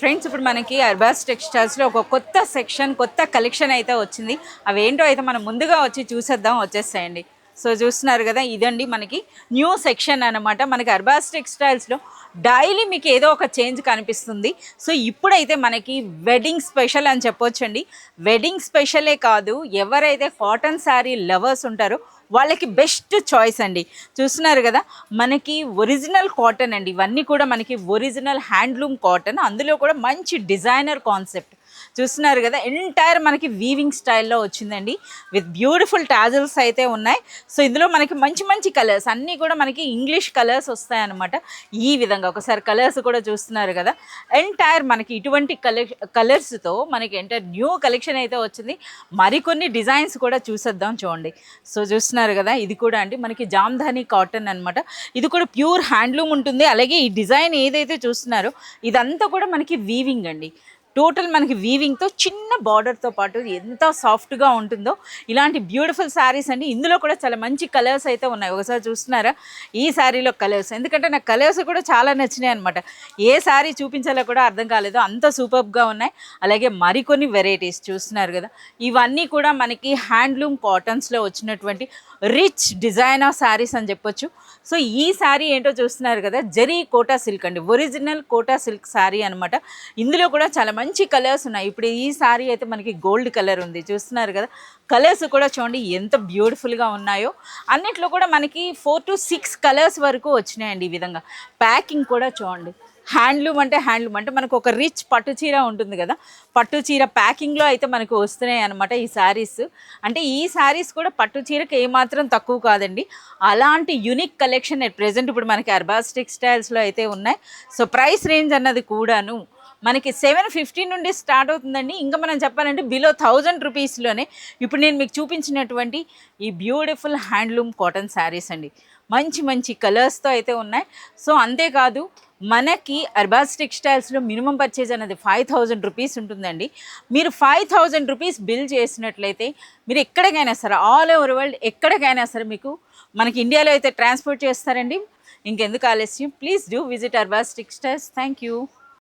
Friends ఇప్పుడు మనకి అర్బాస్ టెక్స్టైల్స్లో ఒక కొత్త సెక్షన్ కొత్త కలెక్షన్ అయితే వచ్చింది. అవేంటో అయితే మనం ముందుగా వచ్చి చూసేద్దాం, వచ్చేస్తాయండి. సో చూస్తున్నారు కదా, ఇదండి మనకి న్యూ సెక్షన్ అనమాట. మనకి అర్బాస్ టెక్స్టైల్స్లో డైలీ మీకు ఏదో ఒక చేంజ్ కనిపిస్తుంది. సో ఇప్పుడైతే మనకి వెడ్డింగ్ స్పెషల్ అని చెప్పొచ్చండి. వెడ్డింగ్ స్పెషలే కాదు, ఎవరైతే కాటన్ శారీ లవర్స్ ఉంటారో వాళ్ళకి బెస్ట్ చాయిస్ అండి. చూస్తున్నారు కదా, మనకి ఒరిజినల్ కాటన్ అండి. ఇవన్నీ కూడా మనకి ఒరిజినల్ హ్యాండ్లూమ్ కాటన్, అందులో కూడా మంచి డిజైనర్ కాన్సెప్ట్. చూస్తున్నారు కదా, ఎంటైర్ మనకి వీవింగ్ స్టైల్లో వచ్చిందండి, విత్ బ్యూటిఫుల్ టాజల్స్ అయితే ఉన్నాయి. సో ఇందులో మనకి మంచి మంచి కలర్స్ అన్నీ కూడా మనకి ఇంగ్లీష్ కలర్స్ వస్తాయన్నమాట. ఈ విధంగా ఒకసారి కలర్స్ కూడా చూస్తున్నారు కదా, ఎంటైర్ మనకి ఇటువంటి కలర్స్తో మనకి ఎంటైర్ న్యూ కలెక్షన్ అయితే వచ్చింది. మరికొన్ని డిజైన్స్ కూడా చూసేద్దాం, చూడండి. సో చూస్తున్నారు కదా, ఇది కూడా అండి మనకి జామ్ధాని కాటన్ అనమాట. ఇది కూడా ప్యూర్ హ్యాండ్లూమ్ ఉంటుంది. అలాగే ఈ డిజైన్ ఏదైతే చూస్తున్నారో ఇదంతా కూడా మనకి వీవింగ్ అండి. టోటల్ మనకి వీవింగ్తో చిన్న బార్డర్తో పాటు ఎంత సాఫ్ట్గా ఉంటుందో ఇలాంటి బ్యూటిఫుల్ శారీస్ అండి. ఇందులో కూడా చాలా మంచి కలర్స్ అయితే ఉన్నాయి. ఒకసారి చూస్తున్నారా ఈ శారీలో కలర్స్, ఎందుకంటే నాకు కలర్స్ కూడా చాలా నచ్చినాయి అనమాట. ఏ శారీ చూపించాలో కూడా అర్థం కాలేదు, అంత సూపర్గా ఉన్నాయి. అలాగే మరికొన్ని వెరైటీస్ చూస్తున్నారు కదా, ఇవన్నీ కూడా మనకి హ్యాండ్లూమ్ కాటన్స్లో వచ్చినటువంటి రిచ్ డిజైనర్ శారీస్ అని చెప్పొచ్చు. సో ఈ శారీ ఏంటో చూస్తున్నారు కదా, జరీ కోటా సిల్క్ అండి, ఒరిజినల్ కోటా సిల్క్ శారీ అనమాట. ఇందులో కూడా చాలా మంచి కలర్స్ ఉన్నాయి. ఇప్పుడు ఈ శారీ అయితే మనకి గోల్డ్ కలర్ ఉంది, చూస్తున్నారు కదా. కలర్స్ కూడా చూడండి ఎంత బ్యూటిఫుల్గా ఉన్నాయో. అన్నిట్లో కూడా మనకి 4 to 6 కలర్స్ వరకు వచ్చినాయండి. ఈ విధంగా ప్యాకింగ్ కూడా చూడండి. హ్యాండ్లూమ్ అంటే మనకు ఒక రిచ్ పట్టు చీర ఉంటుంది కదా, పట్టు చీర ప్యాకింగ్లో అయితే మనకు వస్తున్నాయి అనమాట ఈ శారీస్. అంటే ఈ శారీస్ కూడా పట్టు చీరకు ఏమాత్రం తక్కువ కాదండి. అలాంటి యూనిక్ కలెక్షన్ ఎట్ ప్రెజెంట్ ఇప్పుడు మనకి అర్బాస్ టెక్స్టైల్స్లో అయితే ఉన్నాయి. సో ప్రైస్ రేంజ్ అన్నది కూడాను మనకి 750 నుండి స్టార్ట్ అవుతుందండి. ఇంకా మనం చెప్పాలంటే బిలో 1000 రూపీస్లోనే ఇప్పుడు నేను మీకు చూపించినటువంటి ఈ బ్యూటిఫుల్ హ్యాండ్లూమ్ కాటన్ శారీస్ అండి. మంచి మంచి కలర్స్తో అయితే ఉన్నాయి. సో అంతేకాదు మనకి అర్బాస్ టెక్స్టైల్స్లో మినిమం పర్చేజ్ అనేది 5000 రూపీస్ ఉంటుందండి. మీరు 5000 రూపీస్ బిల్ చేసినట్లయితే మీరు ఎక్కడికైనా సరే, ఆల్ ఓవర్ వరల్డ్ ఎక్కడికైనా సరే మీకు మనకి ఇండియాలో అయితే ట్రాన్స్పోర్ట్ చేస్తారండి. ఇంకెందుకు ఆలస్యం, please do visit Arbaz textiles. Thank you.